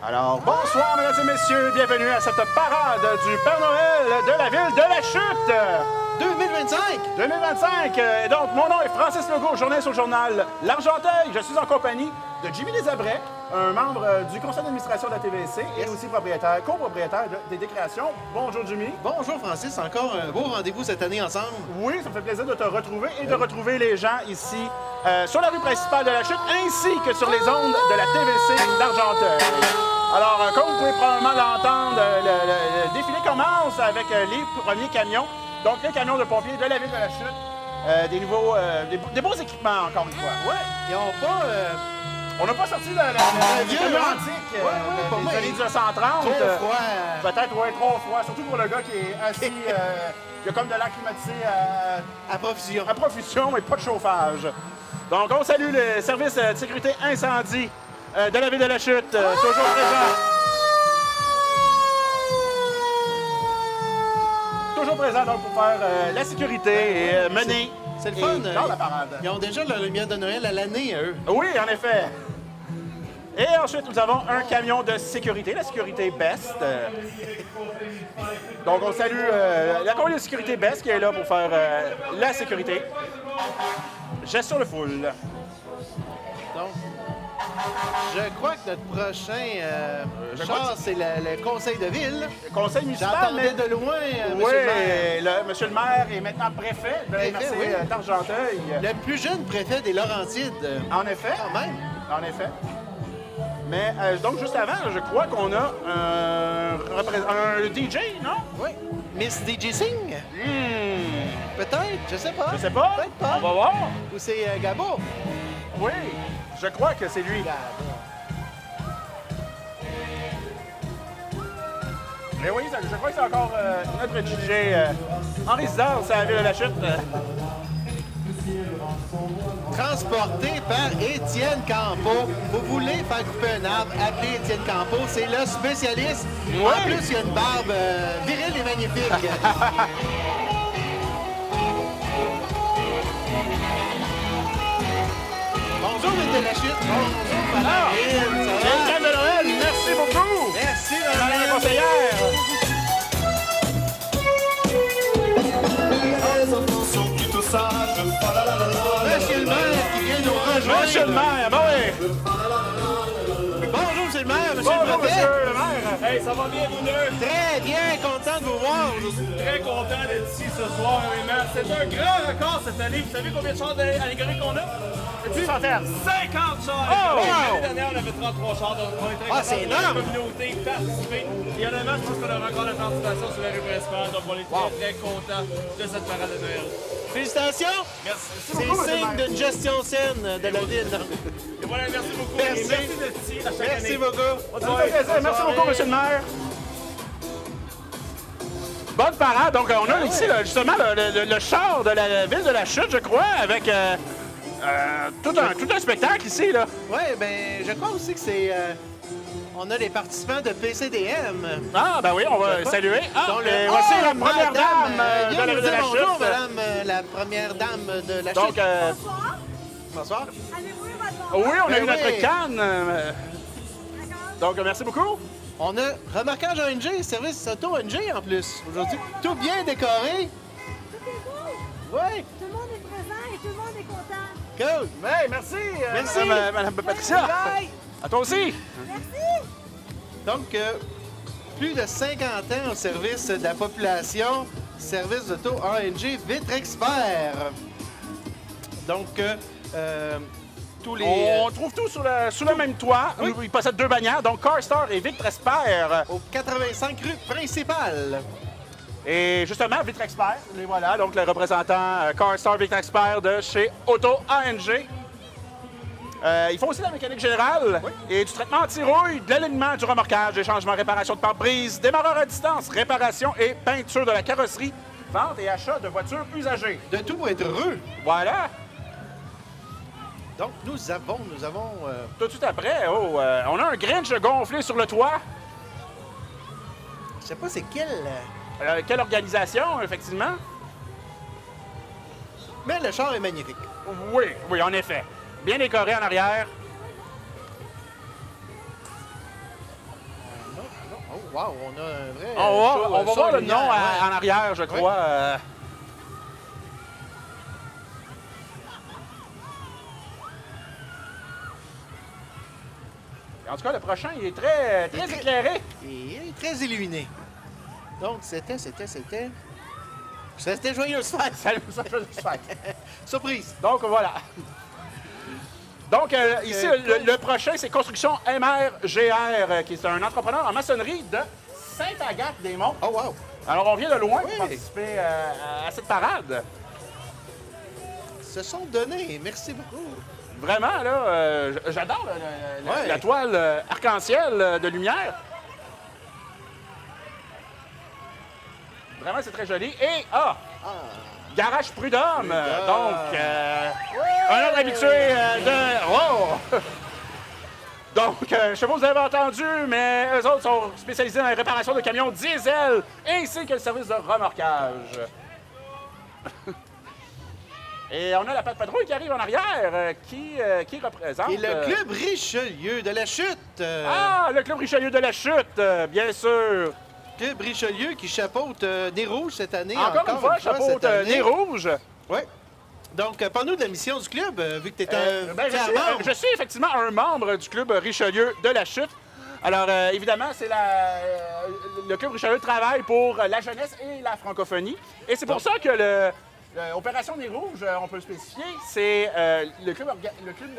Alors, bonsoir, mesdames et messieurs. Bienvenue à cette parade du Père Noël de la ville de la Chute. 2025! 2025. Donc, mon nom est Francis Legault, journaliste au journal L'Argenteuil. Je suis en compagnie de Jimmy Desabrais, un membre du conseil d'administration de la TVC et aussi copropriétaire des Décréations. Bonjour, Jimmy. Bonjour, Francis. Encore un beau rendez-vous cette année ensemble. Oui, ça me fait plaisir de te retrouver et de retrouver les gens ici sur la rue principale de la Chute ainsi que sur les ondes de la TVC d'Argenteuil. Alors, comme vous pouvez probablement l'entendre, le défilé commence avec les premiers camions. Donc, les camions de pompiers de la ville de la Chute. Des beaux équipements, encore une fois. Ouais, ils n'ont pas... On n'a pas sorti le vieux antique des années 1930. Trop froid. Peut-être, oui, trop froid. Surtout pour le gars qui est assis. Il y a comme de l'air climatisé à profusion. À profusion, mais pas de chauffage. Donc, on salue le service de sécurité incendie de la ville de la Chute, toujours présent. Toujours présent donc, pour faire la sécurité et mener. C'est le fun. Dans la parade. Ils ont déjà la lumière de Noël à l'année, eux. Oui, en effet. Et ensuite, nous avons un camion de sécurité, la sécurité Best. Donc, on salue la compagnie de sécurité Best qui est là pour faire la sécurité. Gestion de foule. Donc, je crois que notre prochain char, c'est le conseil de ville. Le conseil municipal. J'entendais de loin, oui, monsieur le maire. Monsieur le maire est maintenant préfet de la MRC d'Argenteuil. Le plus jeune préfet des Laurentides. En effet. Quand même. En effet. Mais donc, juste avant, je crois qu'on a un DJ, non? Oui. Miss DJ Singh? Peut-être, je sais pas. Je sais pas. Peut-être pas. On va voir. Ou c'est Gabo? Oui, je crois que c'est lui. Mais oui, je crois que c'est encore notre DJ en résidence à la ville de la Chute. Transporté par Étienne Campeau. Vous voulez faire couper un arbre, appelez Étienne Campeau. C'est le spécialiste. Oui. En plus, il y a une barbe virile et magnifique. Bonjour, ville de la Chute. Bonjour, madame. C'est le de Noël. Merci beaucoup. Merci, Madame la madame. conseillère. Monsieur le maire qui vient nous rejoindre. Monsieur le maire, ben oui. Bonjour, monsieur le maire. Monsieur Bonjour, le préfet. monsieur le maire. Hey, ça va bien, vous deux? Très bien, content de vous voir aujourd'hui. Très content d'être ici ce soir, vraiment. C'est un grand record cette année. Vous savez combien de chars allégoriques qu'on a? Une centaine. 50 chars! Oh! L'année dernière, on avait 33 chars, donc on est très contents c'est de la énorme! communauté participer. Et honnêtement, je pense qu'on a un record de participation sur la rue principale, donc on est très contents de cette parade de Noël. Félicitations! Merci. C'est signe d'une gestion saine de la ville. Et voilà, merci beaucoup. Merci. Et merci d'être ici à chaque année. Merci beaucoup. Ça me fait plaisir. Merci beaucoup, monsieur le maire. Bonne parade. Donc, on a ici justement le char de la ville de la Chute, je crois, avec tout un spectacle ici. Là. Oui, ben je crois aussi que c'est... on a des participants de PCDM. Ah, ben oui, on va saluer. Ah, Dont et voici la première dame de viens la nous ville de dire la bonjour, Chute. madame la première dame de la Donc, Chute. Bonsoir. Bonsoir. Avez-vous eu votre nom? oui, on a Ben eu notre oui. canne. D'accord. Donc, merci beaucoup. On a remarquage ONG, service auto ONG en plus aujourd'hui. Tout bien décoré. Tout est beau. Oui, Tout le monde est présent et tout le monde est content. cool. Hey, merci. Merci. Madame Patricia. Bye. À toi aussi. Merci. Donc, plus de 50 ans au service de la population, service d'auto ONG Vitre Expert. Donc, tous les... On trouve tout sous le même toit. Oui. Il possède deux bannières, donc CarStar et Vitre Expert. au 85 rue principale. Et justement, Vitre Expert, les voilà, donc le représentant CarStar Vitre Expert de chez Auto ANG. Ils font aussi la mécanique générale et du traitement anti-rouille, de l'alignement, du remorquage, des changements, réparation de pare-brise, démarreur à distance, réparation et peinture de la carrosserie, vente et achat de voitures usagées. De tout pour être heureux. Voilà. Donc, nous avons... Tout de suite après, on a un Grinch gonflé sur le toit. je sais pas c'est quel... Quelle organisation, effectivement? mais le char est magnifique. Oui, en effet. Bien décoré en arrière. Wow, on a un vrai. On va voir le lumière, nom ouais. en arrière, je crois. En tout cas, le prochain, il est très éclairé. Et très illuminé. Donc, c'était. C'était joyeuse fête. Salut, ça fait juste fête. Surprise. Donc, voilà. Donc, ici, le prochain, c'est Construction MRGR, qui est un entrepreneur en maçonnerie de Sainte-Agathe-des-Monts. Oh, wow. Alors, on vient de loin Oui. pour participer à cette parade. Se sont donnés. Merci beaucoup. Vraiment, là, j'adore Ouais. la toile arc-en-ciel de lumière. Vraiment, c'est très joli. Et, Garage Prud'homme. Donc, un autre habitué de... Oh! Donc, je sais pas si vous avez entendu, mais eux autres sont spécialisés dans la réparation de camions diesel ainsi que le service de remorquage. Et on a la Patte Patrouille qui arrive en arrière, qui représente... Et le Club Richelieu de la Chute. Ah, le Club Richelieu de la Chute, bien sûr. Club Richelieu qui chapeaute Nez Rouge cette année. Encore une fois, chapeau Nez Rouge. Oui. Donc, parle-nous de la mission du club, vu que tu es un fier membre. Je suis effectivement un membre du Club Richelieu de la Chute. Alors, évidemment, c'est le Club Richelieu travaille pour la jeunesse et la francophonie. Et c'est pour ça que l'opération Nez Rouge, on peut le spécifier, c'est le club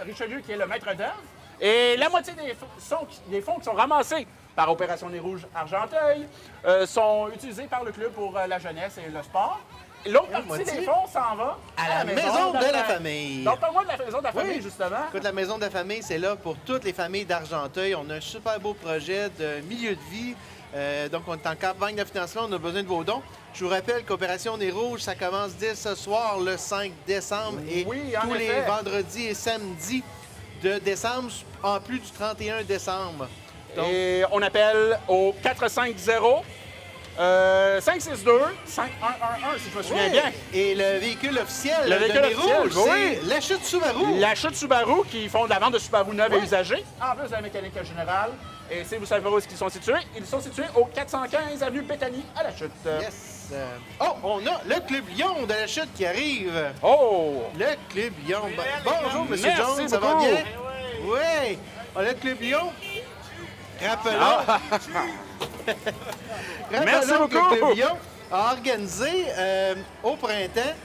Richelieu qui est le maître d'œuvre. Et la moitié des fonds qui sont ramassés par Opération Nez Rouge Argenteuil sont utilisés par le club pour la jeunesse et le sport. L'autre partie des fonds s'en va à la maison de la famille. Donc, parle-moi de la maison de la famille, Oui. justement. Écoute, la maison de la famille, c'est là pour toutes les familles d'Argenteuil. On a un super beau projet de milieu de vie. Donc, on est en campagne de financement, on a besoin de vos dons. Je vous rappelle qu'Opération Nez Rouge, ça commence dès ce soir, le 5 décembre, et Oui, en tous les effet. vendredis et samedis de décembre, en plus du 31 décembre. Donc, Et on appelle au 450 562 5111, si je me souviens oui. bien. Et le véhicule officiel Le véhicule de Nez officiel, Rouge, oui. c'est la Chute Subaru. La Chute Subaru, qui font de la vente de Subaru neuves et Oui. usagés, en plus de la mécanique générale. Et si vous savez pas où ils sont situés, ils sont situés au 415 avenue Béthanie à la Chute. Yes. Oh, on a le Club Lyon de la Chute qui arrive. Oh! Le Club Lyon. Bonjour, M. Merci Jones, ça va beaucoup. bien? Oui. On a le Club Lyon. Rappelons, Merci rappelons que beaucoup. le Club Lyon a organisé au printemps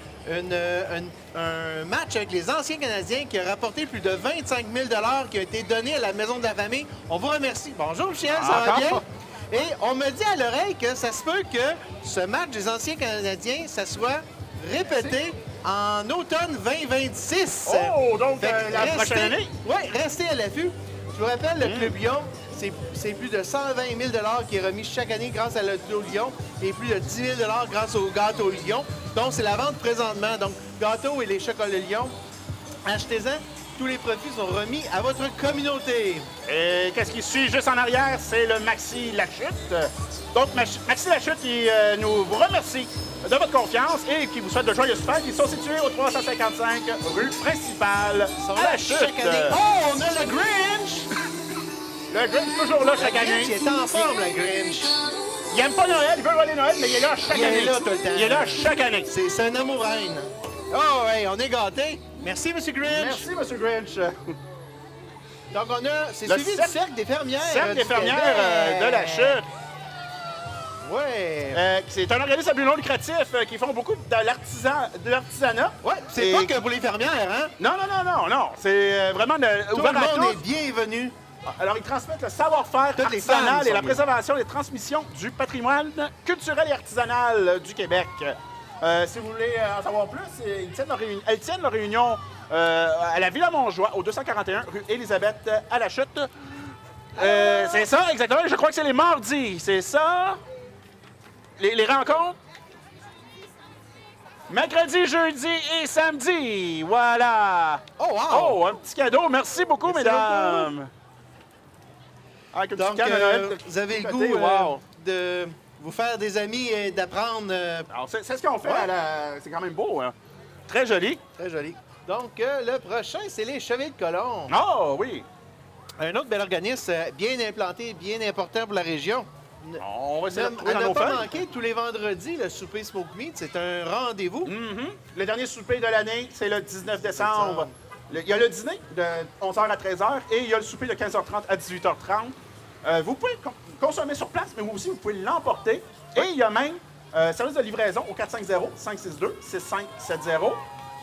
un match avec les anciens Canadiens qui a rapporté plus de 25 000 qui a été donné à la Maison de la Famille. On vous remercie. Bonjour, Michel, ça va bien? Et on me dit à l'oreille que ça se peut que ce match des anciens Canadiens, ça soit répété en automne 2026. Oh, donc Fait que la prochaine année? Oui, restez à l'affût. Je vous rappelle, le Club Lyon, c'est plus de 120 000 qui est remis chaque année grâce à l'Auto Lyon et plus de 10 000 grâce au gâteau Lyon. Donc, c'est la vente présentement. Donc, gâteau et les chocolats Lyon, achetez-en. Tous les profits sont remis à votre communauté. Et qu'est-ce qui suit juste en arrière? C'est le Maxi Lachute. Donc, Maxi Lachute, qui nous vous remercie de votre confiance et qui vous souhaite de joyeuses fêtes. Ils sont situés au 355 rue principale à la Chute. Chaque année. Oh, on a le Grinch! Le Grinch, toujours là chaque année. Il est en forme, le Grinch. Il aime pas Noël, il veut aller Noël, mais il est là chaque Il est année. là tout le temps. Il est là chaque année. C'est un amour-reine. Oh, ouais, on est gâtés. Merci, M. Grinch. Merci, M. Grinch. Donc, on a... C'est Le suivi du Cercle des fermières. Cercle des du fermières Québec. de la Chute. Ouais. C'est un organisme à but non lucratif qui font beaucoup de l'artisanat. Ouais, c'est Et- pas que pour les fermières, hein? Non. C'est vraiment Tout ouvert le à monde est tous. bienvenu. Alors, ils transmettent le savoir-faire Toutes les femmes artisanal et sont la bien. préservation des transmissions du patrimoine culturel et artisanal du Québec. Si vous voulez en savoir plus, elles tiennent leur réunion à la Villa Montjoie, au 241 rue Élisabeth à la Chute. C'est ça, exactement. Je crois que c'est les mardis. C'est ça? Les rencontres? Mercredi, jeudi et samedi. Voilà. Oh, wow! Oh, un petit cadeau. Merci beaucoup, Merci mesdames. Ah, avec une petite Donc, canne de Noël. vous avez le côté, goût wow. de vous faire des amis et d'apprendre. Alors, c'est ce qu'on fait. Ouais. C'est quand même beau. Hein? Très joli. Très joli. Donc, le prochain, c'est les Chevaliers de Colomb. Oh, oui. Un autre bel organisme bien implanté, bien important pour la région. On va essayer de le trouver À dans ne nos pas feuilles. manquer, tous les vendredis, le souper Smoke Meat, c'est un rendez-vous. Le dernier souper de l'année, c'est le 19 décembre. Il y a le dîner de 11h à 13h et il y a le souper de 15h30 à 18h30. Vous pouvez consommer sur place, mais vous aussi, vous pouvez l'emporter. Et il y a même service de livraison au 450-562-6570.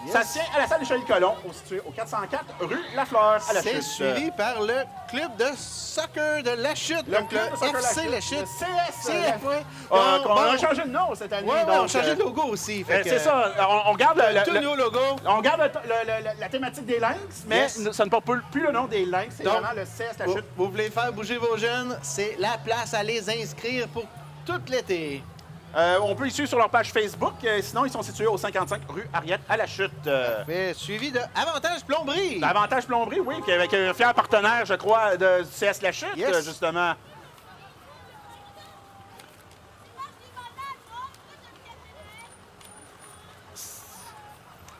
Yes. Ça se tient à la salle des Chaliers-Colomb, situé au 404 rue Lafleur, à La C'est Chute. suivi par le club de soccer de La Chute, donc club le de soccer FC La Le Chute. CS. CF, ouais. On Bon, a changé de nom cette année. ouais, donc, on a changé de logo aussi. fait que, C'est ça. On garde Tout nouveau logo. on garde la thématique des Lynx, mais Yes. ça ne porte plus le nom des Lynx. C'est Donc, vraiment le CS La Vous, Chute. vous voulez faire bouger vos jeunes, c'est la place à les inscrire pour tout l'été. On peut y suivre sur leur page Facebook. Sinon, ils sont situés au 55 rue Ariette à La Chute. Fait suivi de Avantage Plomberie. Avantage Plomberie, oui, puis avec un fier partenaire, je crois, de CS La Chute, Yes. justement.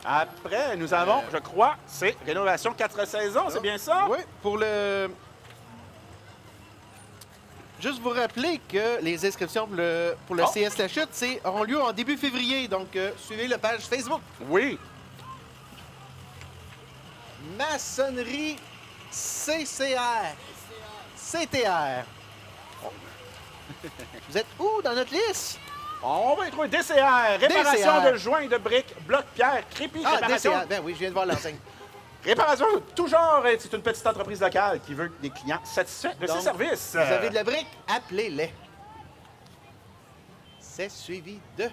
Après, nous avons, je crois, c'est Rénovation 4 saisons, c'est bien ça? Oui, pour le... Juste vous rappeler que les inscriptions pour le Oh. CS La Chute auront lieu en début février, donc suivez la page Facebook. Oui. Maçonnerie CCR. CTR. Vous êtes où dans notre liste? On va y trouver DCR, réparation DCR. de joints, de briques, blocs, pierre, crépi, Ah, réparation. DCR. Ben oui, je viens de voir l'enseigne. Réparation, toujours, c'est une petite entreprise locale qui veut des clients satisfaits de ses Donc, services. Vous avez de la brique? Appelez-les. C'est suivi de...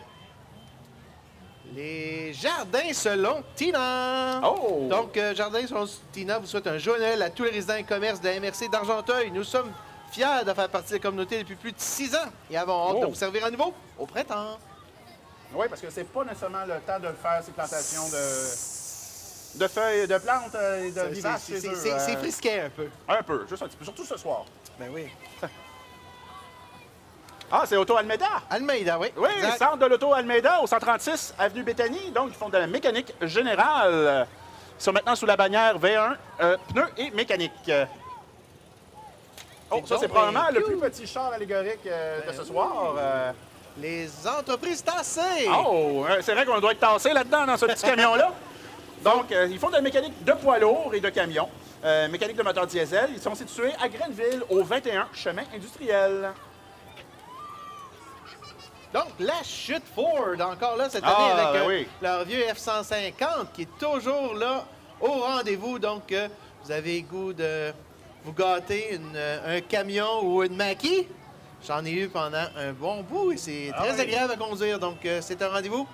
Les Jardins selon Tina. Oh! Donc, Jardins selon Tina vous souhaite un joyeux Noël à tous les résidents et commerces de la MRC d'Argenteuil. Nous sommes fiers de faire partie de la communauté depuis plus de 6 ans et avons hâte Oh. de vous servir à nouveau au printemps. Oui, parce que c'est pas nécessairement le temps de faire ces plantations de feuilles, de plantes et de vivaces chez eux. C'est frisquet un peu. Un peu, juste un petit peu, surtout ce soir. Ben oui. Ah, c'est Auto Almeida. Almeida, oui. Oui, Exact. centre de l'Auto Almeida au 136 avenue Béthanie. Donc, ils font de la mécanique générale. Ils sont maintenant sous la bannière V1, pneus et mécanique. Oh, C'est ça, c'est donc probablement bien le cute. plus petit char allégorique de ce soir. Les entreprises tassées. Oh, c'est vrai qu'on doit être tassé là-dedans, dans ce petit camion-là. Donc, ils font de la mécanique de poids lourds et de camions. Mécanique de moteur diesel. Ils sont situés à Grenville, au 21 chemin industriel. Donc, la chute Ford, encore là cette Ah, année avec ben oui. leur vieux F-150 qui est toujours là au rendez-vous. Donc, vous avez goût de vous gâter un camion ou une maquis. J'en ai eu pendant un bon bout et c'est très oui. agréable à conduire. Donc, c'est un rendez-vous.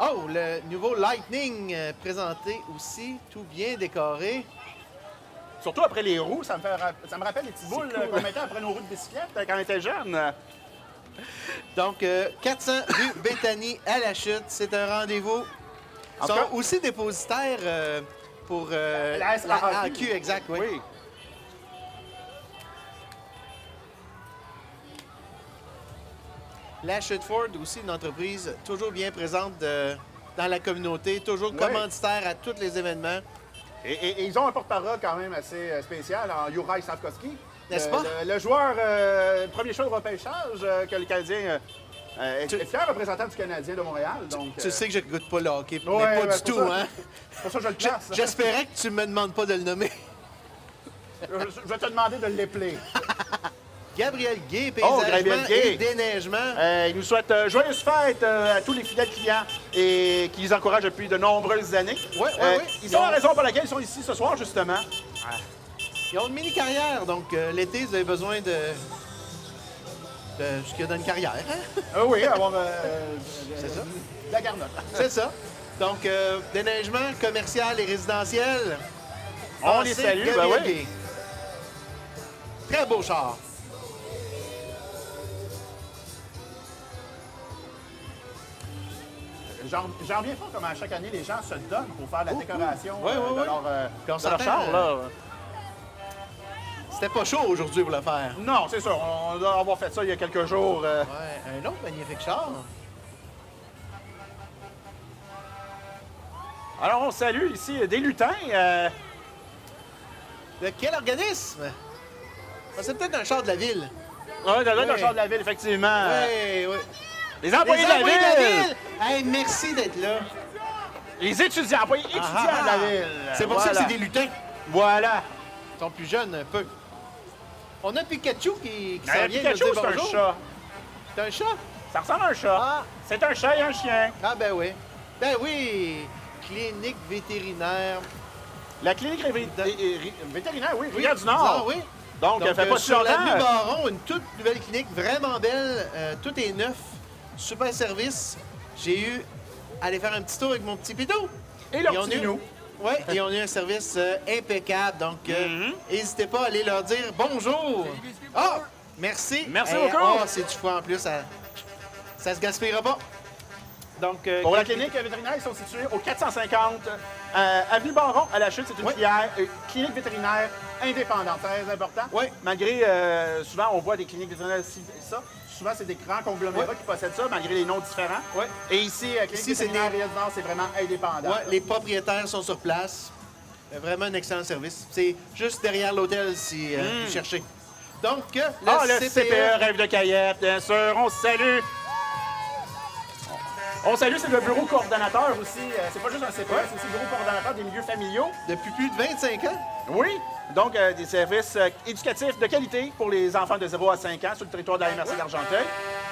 Oh, le nouveau Lightning présenté aussi, tout bien décoré. Surtout après les roues, ça me rappelle les petites boules cool. qu'on mettait après nos roues de bicyclette quand on était jeunes. Donc, 400 rue Béthanie à la Chute, c'est un rendez-vous. Ils En sont tout cas- aussi dépositaires pour La SAQ. AQ, exact, oui. Oui. La Chute Ford, aussi une entreprise toujours bien présente dans la communauté, toujours commanditaire à tous les événements. Et ils ont un porte-parole quand même assez spécial en Juraj Slavkovski. N'est-ce pas? Le joueur, premier choix de repêchage que le Canadien est fier représentant du Canadien de Montréal. Donc, Tu sais que je ne goûte pas le hockey, mais ouais, pas ouais, du c'est tout, pour ça. hein? c'est pour ça que je le place. J'espérais que tu me demandes pas de le nommer. Je vais te demander de l'épeler. Gabriel Gay, Oh, paysagement Gabriel Gay. et déneigement. Il nous souhaite joyeuses fêtes à tous les fidèles clients et qui les encouragent depuis de nombreuses années. Ouais. Ils ont la raison pour laquelle ils sont ici ce soir, justement. Ils ont une mini-carrière, donc l'été, vous avez besoin de ce qu'il y a dans une carrière. Hein? Oui, avoir C'est ça. de la garnotte. C'est ça. Donc, déneigement commercial et résidentiel. On les Pensez salue, ben Gabriel oui. Gay. Très beau char. J'en reviens pas comme à chaque année, les gens se donnent pour faire la décoration Ouais, ouais, de ouais. leur, Puis on de leur s'entend, char. Là. C'était pas chaud aujourd'hui pour le faire. Non, c'est sûr. On doit avoir fait ça il y a quelques jours. Ouais, un autre magnifique char. Alors, on salue ici des lutins. De quel organisme? Ah, c'est peut-être un char de la ville. Oui, ça doit être Oui. un char de la ville, effectivement. Oui, oui. Les employés de la ville! Hey, merci d'être là. Les étudiants, employés étudiants Ah, de la ville. C'est pour ça que Voilà. c'est des lutins. Voilà. Ils sont plus jeunes un peu. On a Pikachu qui s'en vient Pikachu, nous dire c'est un bonjour. chat. C'est un chat? Ça ressemble à un chat. Ah. C'est un chat et un chien. Ah, ben oui. Ben oui. Clinique vétérinaire. La clinique vétérinaire, oui, Rivière du Nord. Oui. Donc, elle fait pas si sur longtemps. l'avenue Baron, une toute nouvelle clinique, vraiment belle. Tout est neuf. Super service. J'ai eu à aller faire un petit tour avec mon petit pitou. Et leur Ils ont petit eu- minou. Oui, et on a eu un service impeccable. Donc, n'hésitez pas à aller leur dire bonjour. Ah, merci. Merci beaucoup. Oh, c'est du foie en plus. Ça se gaspillera pas. Donc, Pour la clinique vétérinaire, ils sont situés au 450 Avenue Baron, à la Chute. C'est une Oui. clinique vétérinaire indépendante. Très important. Oui. Malgré, souvent, on voit des cliniques vétérinaires ci et ça. Souvent, c'est des grands conglomérats Oui. qui possèdent ça, malgré les noms différents. Oui. Et ici, clinique Ici, c'est vétérinaire Rivière du Nord, c'est vraiment indépendant. ouais, les propriétaires sont sur place. Vraiment un excellent service. C'est juste derrière l'hôtel si vous cherchez. Donc, Le CPE Rêve de Caillette, bien sûr. On se salue. On salue, c'est le bureau coordonnateur aussi. C'est pas juste un CPE, c'est aussi le bureau coordonnateur des milieux familiaux. depuis plus de 25 ans. Oui. Donc, des services éducatifs de qualité pour les enfants de 0 à 5 ans sur le territoire de la MRC d'Argenteuil.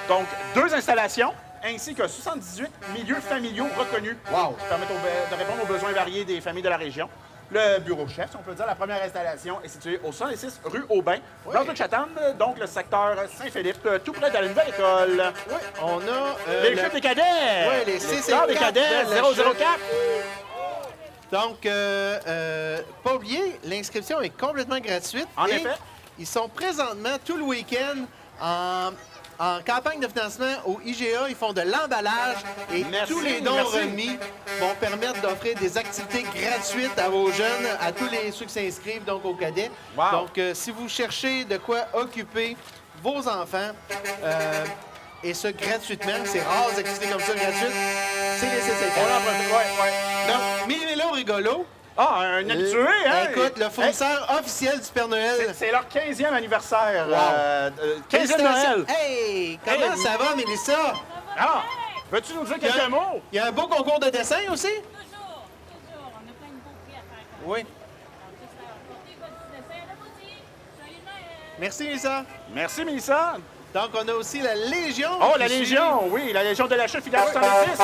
Donc, 2 installations, ainsi que 78 milieux familiaux reconnus Wow. qui permettent de répondre aux besoins variés des familles de la région. Le bureau chef, si on peut dire, la première installation est située au 106 rue Aubin, dans de Chatham, donc le secteur Saint-Philippe, tout près de la nouvelle école. Oui, on a Les clubs des cadets! Ouais, les clubs des CC4 cadets, de la 004! Donc, pas oublier, l'inscription est complètement gratuite. En et effet. Ils sont présentement tout le week-end en campagne de financement au IGA. Ils font de l'emballage et Merci, tous les dons merci. remis vont permettre d'offrir des activités gratuites à vos jeunes, à tous ceux qui s'inscrivent donc aux cadets. Wow. Donc, si vous cherchez de quoi occuper vos enfants, et ce gratuitement, c'est rare des activités comme ça gratuites, c'est les CC4. On en profite, ouais. Donc, Milo Rigolo. Ah, un habitué, hein? Écoute, le fournisseur officiel du Père Noël. C'est leur 15e anniversaire. Wow. 15e Noël. Hey, comment Hey, ça va, Mélissa? Ah, veux-tu nous dire quelques mots? Il y a un beau concours de dessin aussi? Toujours. On a plein de beaux prix à faire. Oui. Juste à porter votre petit dessin à la boutique. Joyeux Noël! Merci, Mélissa. Merci, Mélissa. Donc, on a aussi la Légion. Oh, qui la suit. Légion, oui, la Légion de la Chute fidèle 70.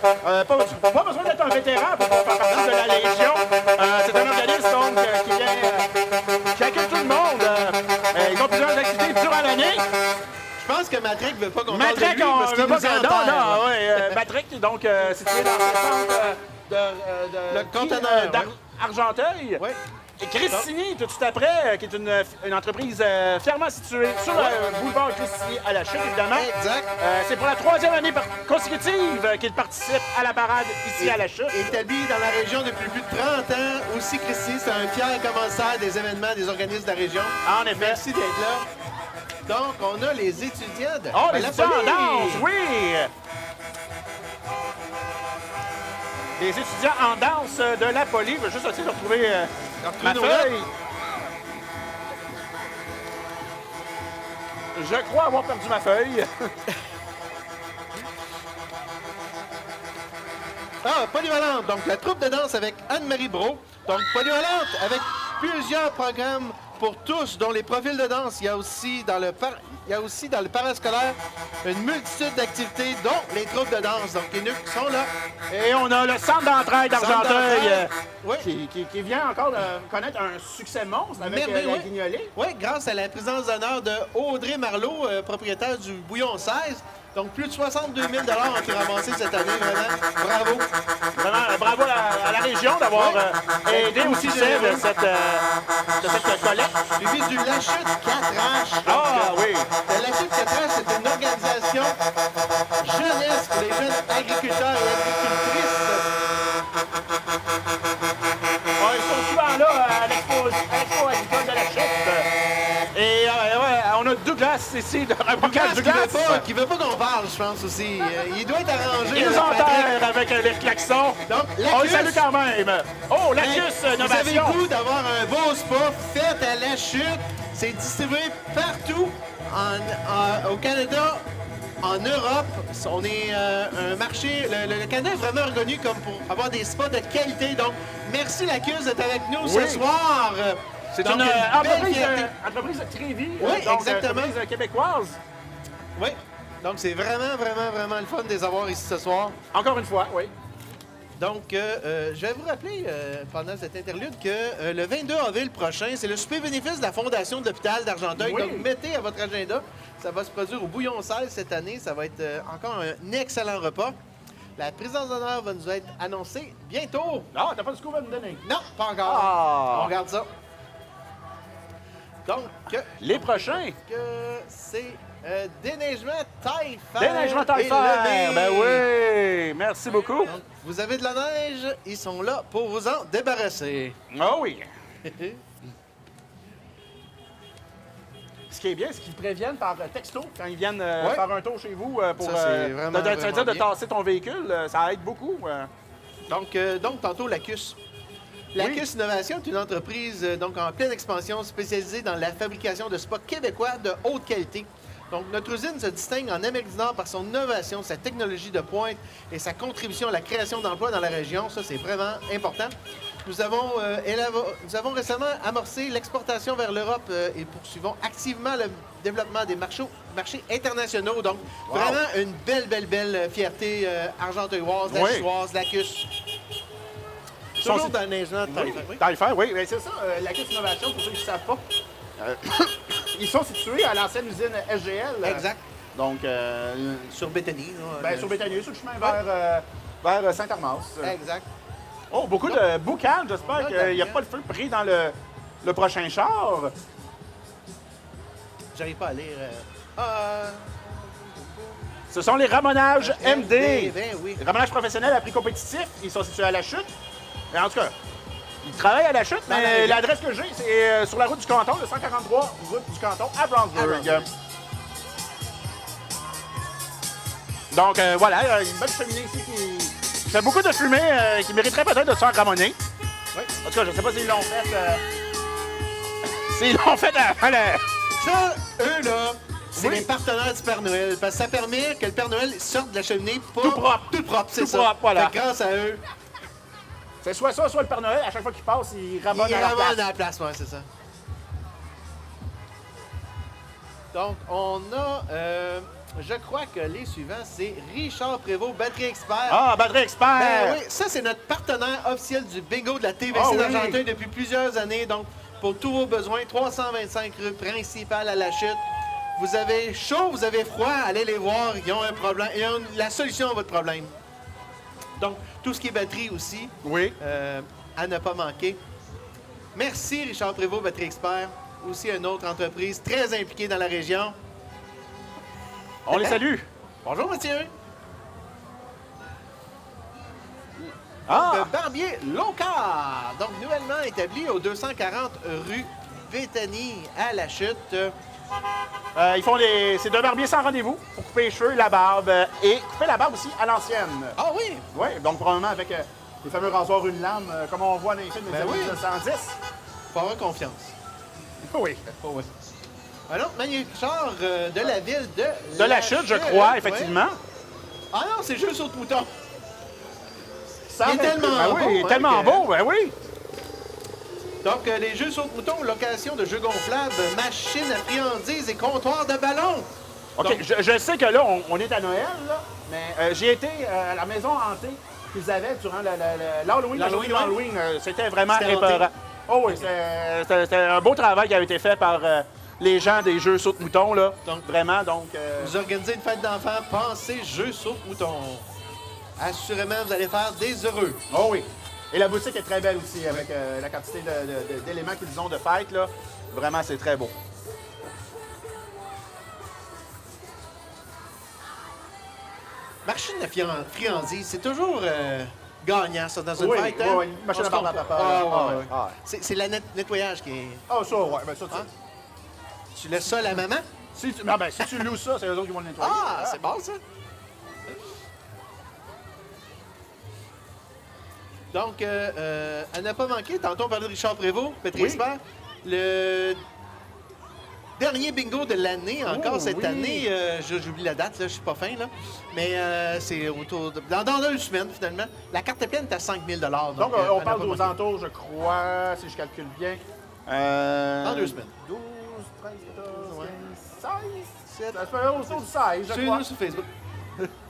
Pas besoin d'être un vétéran pour faire partie de la Légion. C'est un organisme donc, qui accueille tout le monde. Ils ont plusieurs activités durant l'année. Je pense que Matrix veut pas qu'on parle de Matrec, lui on parce qu'il veut pas nous que... Non, enterre. non, oui. Matrec, donc, situé dans le centre Le conteneur, d'Argenteuil. Oui. Et Christini, tout de suite après, qui est une entreprise fièrement située sur le boulevard Christini à la Chute, évidemment. Exact. C'est pour la 3e année consécutive qu'il participe à la parade ici à la Chute. Établi dans la région depuis plus de 30 ans. Aussi, Christy, c'est un fier commensaire des événements des organismes de la région. En effet. Merci d'être là. Donc, on a les étudiants de Oh, les la étudiants en police. danse, oui! Les étudiants en danse de la police. Je vais juste essayer de retrouver ma nos feuille. Je crois avoir perdu ma feuille. Ah, Polyvalente, donc la troupe de danse avec Anne-Marie Brault. Donc, Polyvalente avec plusieurs programmes pour tous, dont les profils de danse. Il y a aussi dans le parascolaire une multitude d'activités, dont les troupes de danse. Donc, les nuques sont là. Et on a le centre d'entraide d'Argenteuil Oui. qui vient encore de connaître un succès monstre avec Merveilleux, la oui. guignolée. Oui, grâce à la présence d'honneur de Audrey Marleau, propriétaire du Bouillon 16. Donc, plus de 62 000 ont été ramassés cette année, vraiment. Bravo. Vraiment, bravo à la région d'avoir aidé au succès de cette collecte. Suivi du La Chute 4H. Ah oui! La Chute 4H, c'est une organisation jeunesse pour les jeunes agriculteurs et agricultrices. Ils sont souvent là à l'expo agricole de la Chute. Et ouais, on a Douglas ici, de Douglas qui veut pas qu'on parle, je pense aussi. Il doit être arrangé. Il nous avec Patrick. enterre avec les klaxons. Donc, On les Lacus. salue quand même. Oh, Lacus Vous avez Innovation. le goût d'avoir un beau spa fait à la chute. C'est distribué partout au Canada, en Europe. On est un marché... Le Canada est vraiment reconnu comme pour avoir des spas de qualité. Donc, merci Lacus d'être avec nous Oui. ce soir. C'est Donc, une belle entreprise, fierté. entreprise de Trévis. Oui, donc, exactement. entreprise québécoise. Oui. Donc, c'est vraiment, vraiment, vraiment le fun de les avoir ici ce soir. Encore une fois, oui. Donc, je vais vous rappeler pendant cette interlude que le 22 avril prochain, c'est le souper bénéfice de la Fondation de l'Hôpital d'Argenteuil. Oui. Donc, mettez à votre agenda. Ça va se produire au Bouillon 16 cette année. Ça va être encore un excellent repas. La présence d'honneur va nous être annoncée bientôt. Ah, t'as pas de scoop à me donner. Non, pas encore. Ah. On regarde ça. Donc, Les prochains. c'est Déneigement Taillefer. Déneigement et Taillefer. Lemay. Ben oui. Merci beaucoup. Donc, vous avez de la neige, ils sont là pour vous en débarrasser. Ah oui. Ce qui est bien, c'est qu'ils préviennent par texto quand ils viennent Ouais. faire un tour chez vous pour Ça, c'est vraiment, te dire vraiment de bien. tasser ton véhicule. Ça aide beaucoup. Donc, tantôt, Lacus. Lacus Innovation est une entreprise donc en pleine expansion spécialisée dans la fabrication de spas québécois de haute qualité. Donc, notre usine se distingue en Amérique du Nord par son innovation, sa technologie de pointe et sa contribution à la création d'emplois dans la région. Ça, c'est vraiment important. Nous avons récemment amorcé l'exportation vers l'Europe et poursuivons activement le développement des marchés internationaux. Donc, Wow. vraiment une belle fierté argenteuilloise, Oui. lachuoise, Lacus. Sont- Toujours dans le neigement de Oui, Taillefer, oui. Taillefer, oui. Ben, c'est ça, la Caisse Innovation, pour ceux qui ne savent pas. Ils sont situés à l'ancienne usine SGL. Exact. Donc, Sur Béthanie. ben, sur Béthanier, sur le chemin vers Saint-Armas. Exact. Oh, beaucoup de boucan. J'espère Ouais, qu'il n'y a bien. pas le feu pris dans le prochain char. J'arrive pas à lire. Ce sont les ramonages MD. Ben oui. Les ramonages professionnels à prix compétitif. Ils sont situés à La Chute. Mais en tout cas, ils travaillent à La Chute, Dans la mais région. l'adresse que j'ai, c'est sur la route du Canton, le 143 route du Canton à Brownsburg. Brownsburg. Donc voilà, une belle cheminée ici qui fait beaucoup de fumée, qui mériterait peut-être de se faire ramoner. Oui. En tout cas, je ne sais pas s'ils l'ont fait. S'ils l'ont fait avant la... Ça, eux, là, c'est Oui. les partenaires du Père Noël. Parce que ça permet que le Père Noël sorte de la cheminée pas... Tout propre. Tout propre, c'est Tout ça. propre, voilà. Fait que grâce à eux, C'est soit ça, soit le Père Noël. À chaque fois qu'il passe, il ramonne ils à la ramonent place. à la place, ouais, c'est ça. Donc, on a... je crois que les suivants, c'est Richard Prévost, batterie expert. Ah, batterie expert! Ben oui, ça, c'est notre partenaire officiel du bingo de la TVC Ah oui. d'Argenteuil depuis plusieurs années. Donc, pour tous vos besoins, 325 rue principale à La Chute. Vous avez chaud, vous avez froid, allez les voir, ils ont un problème. Ils ont la solution à votre problème. Donc, tout ce qui est batterie aussi, Oui. à ne pas manquer. Merci, Richard Prévost, batterie expert. Aussi une autre entreprise très impliquée dans la région. On les salue. Bonjour, monsieur. Ah! Le Barbier Locar, donc nouvellement établi au 240 rue Béthanie à La Chute. Ils font c'est deux barbiers sans rendez-vous pour couper les cheveux, la barbe et couper la barbe aussi à l'ancienne. Ah oui? Oui, donc probablement avec les fameux rasoirs une lame, comme on voit dans les films des Ben années oui. 1910. Faut avoir confiance. Oui. Oh oui. Un autre magnifique char de la ville de De la chute, je crois, ouais. effectivement. Ah non, c'est juste au mouton. Ça Il est tellement ben oui, beau, il est hein, tellement que- beau, ben oui. Donc, les jeux saut de mouton, location de jeux gonflables, machines à friandises et comptoirs de ballons. OK, Donc- je sais que là, on est à Noël, là, mais j'ai été à la maison hantée qu'ils avaient durant l'Halloween, la journée L'Halloween, d'Halloween. C'était vraiment C'était hanté. épeurant. Oh oui, c'était un beau travail qui avait été fait par les gens des jeux saut de mouton, là. Donc- Vraiment, donc... Vous organisez une fête d'enfants, pensez jeux saut de mouton. Assurément, vous allez faire des heureux. Oh oui. Et la boutique est très belle aussi, avec la quantité d'éléments qu'ils ont de fête, là. Vraiment, c'est très beau. Machine à friandises, c'est toujours gagnant, ça, dans une Oui, fête. oui, hein? oui, machine On à se barbe à comprend. papa, Ah, là. ouais, Ah, ouais. ouais. Ah, ouais. C'est le nettoyage qui est... Ah, ça, ouais. Ben, ça, Hein? Tu laisses ça à la maman? si tu... Non, ben, si tu loues ça, c'est eux autres qui vont le nettoyer. Ah, c'est bon, ça. Donc, à ne pas manquer, tantôt on parlait de Richard Prévost, Patrick Expert. Le dernier bingo de l'année, encore cette année. J'oublie la date, là, je suis pas fin, là. Mais c'est autour de... Dans 2 semaines, finalement. La carte pleine est à 5 000 $. Donc, on parle aux alentours, je crois, si je calcule bien. Dans 2 semaines. 12, 13, 14, 15, 16, 17. Ça se fait autour du 16, je crois. Suivez-nous sur Facebook.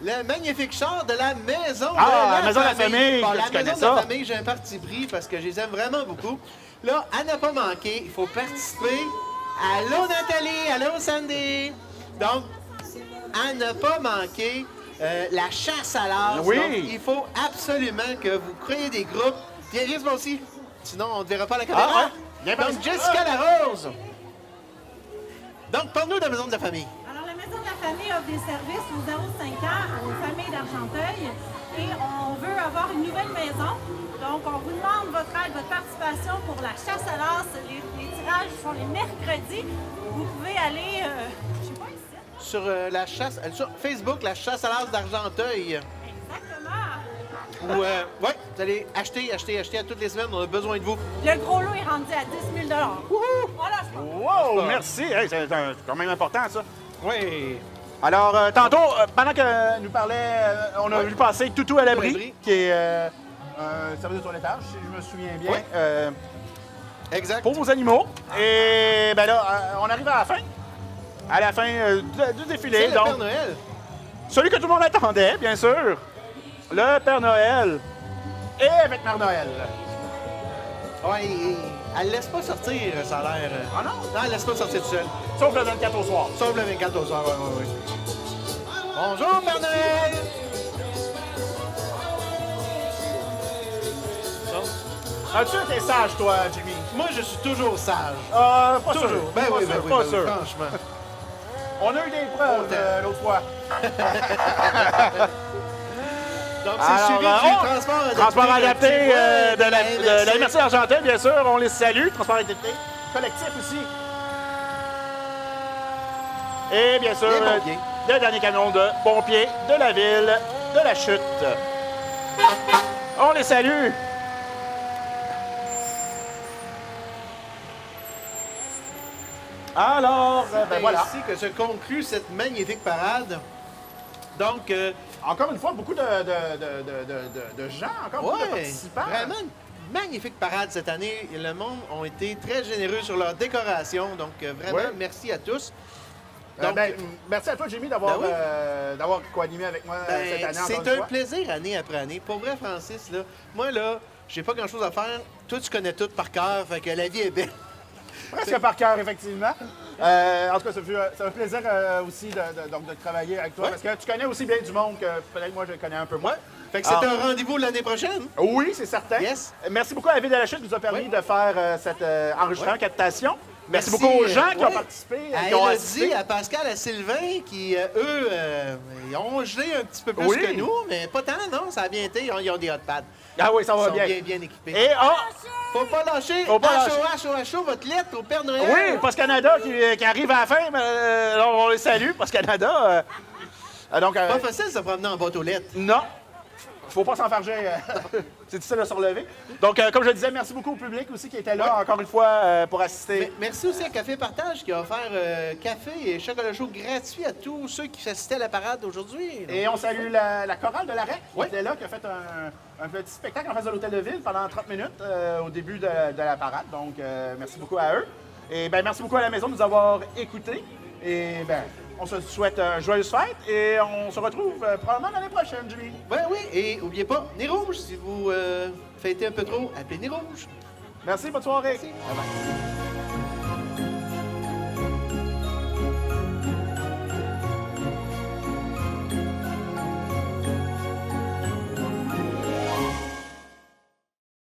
Le magnifique char de la maison la maison de la famille, Bon, que la tu connais maison de ça. la famille, j'ai un parti pris parce que je les aime vraiment beaucoup. Là, à ne pas manquer, il faut participer. Allô Nathalie, allô Sandy. Donc, à ne pas manquer la chasse à l'as. Oui. Donc, il faut absolument que vous créez des groupes. Thierry, moi aussi. Sinon, on ne verra pas la caméra. Bien Donc, pensé. Jessica Larose. Donc, parle-nous de la maison de la famille. Alors, la Maison de la Famille offre des services aux 0-5 ans aux familles d'Argenteuil et on veut avoir une nouvelle maison. Donc, on vous demande votre aide, votre participation pour la chasse à l'as. Les tirages sont les mercredis. Vous pouvez aller, je sais pas ici. Sur la chasse, sur Facebook, la chasse à l'as d'Argenteuil. Exactement. Où, ouais, vous allez acheter à toutes les semaines. On a besoin de vous. Le gros lot est rendu à 10 000 Voilà, je pense. Wow, merci. Hey, c'est quand même important, ça. Oui. Alors, tantôt, pendant que nous parlait, on a vu passer Toutou à l'abri, qui est un service de toilettage, si je me souviens bien, Oui. Exact. pour vos animaux. Et ben là, on arrive à la fin. À la fin du défilé. C'est le Donc, Père Noël. celui que tout le monde attendait, bien sûr. Le Père Noël. Et avec Mère Noël. Ouais, elle laisse pas sortir, ça a l'air. Ah non? Non, elle laisse pas sortir tout seul. Sauf le 24 au soir. Sauf le 24 au soir, oui. Bonjour, Père Noël! As-tu été sage, toi, Jimmy? Moi, je suis toujours sage. Pas Toujours. sûr. Ben Pas oui, sûr, ben oui, pas ben oui, sûr. franchement. On a eu des preuves l'autre fois. Donc, Alors, c'est suivi du transport adapté de la MRC. MRC Argenteuil, bien sûr. On les salue. Transport adapté collectif aussi. Et bien sûr, Les pompiers. le dernier camion de pompiers de la ville de la Chute. On les salue. Alors, ben voilà. C'est ainsi que se conclut cette magnifique parade. Donc, Encore une fois, beaucoup de gens, encore beaucoup de ouais, participants. vraiment une magnifique parade cette année. Et le monde ont été très généreux sur leur décoration. Donc, vraiment, Ouais. merci à tous. Donc, merci à toi, Jimmy, d'avoir Ben oui. d'avoir co-animé avec moi ben, cette année. encore c'est une un fois. plaisir année après année. Pour vrai, Francis, là, moi, là, j'ai pas grand-chose à faire. Toi, tu connais tout par cœur, fait que la vie est belle. Presque par cœur, effectivement. En tout cas, ça fait un plaisir aussi donc de travailler avec toi, Ouais. parce que tu connais aussi bien du monde que peut-être moi, je connais un peu moins. Fait que c'est Ah. un rendez-vous l'année prochaine. Oui, c'est certain. Yes. Merci beaucoup à la Ville de la Chute qui nous a permis Oui. de faire cet enregistrement, Ouais. captation. Merci beaucoup aux gens qui ont ouais. participé, À qui ont Elodie, assisté. à Pascal, à Sylvain, qui, eux, ils ont gelé un petit peu plus Oui. que nous, mais pas tant, non, ça a bien été. Ils ont des hot pads. Ah oui, ça Ils va sont bien. bien équipés. Et Faut pas lâcher. Faut pas lâcher. HOHOHO, votre lettre au Père Noël. oui, Post Canada qui arrive à la fin, mais, alors on les salue, Post Canada. Donc, Pas facile de se promener en boîte aux lettres. non, faut pas s'enfarger. C'est difficile de se relever. Donc, comme je le disais, merci beaucoup au public aussi qui était là, encore une fois, pour assister. Merci aussi à Café Partage qui a offert café et chocolat chaud gratuit à tous ceux qui assistaient à la parade aujourd'hui. Et on salue la chorale de l'Arrêt Oui. qui était là, qui a fait un petit spectacle en face de l'Hôtel de Ville pendant 30 minutes au début de la parade. Donc, merci beaucoup à eux. Et ben merci beaucoup à la maison de nous avoir écoutés. Et ben on se souhaite une joyeuse fête et on se retrouve probablement l'année prochaine, Jimmy. Ben oui, et n'oubliez pas, Nez Rouge, si vous fêtez un peu trop, appelez Nez Rouge. Merci, bonne soirée. Bye bye.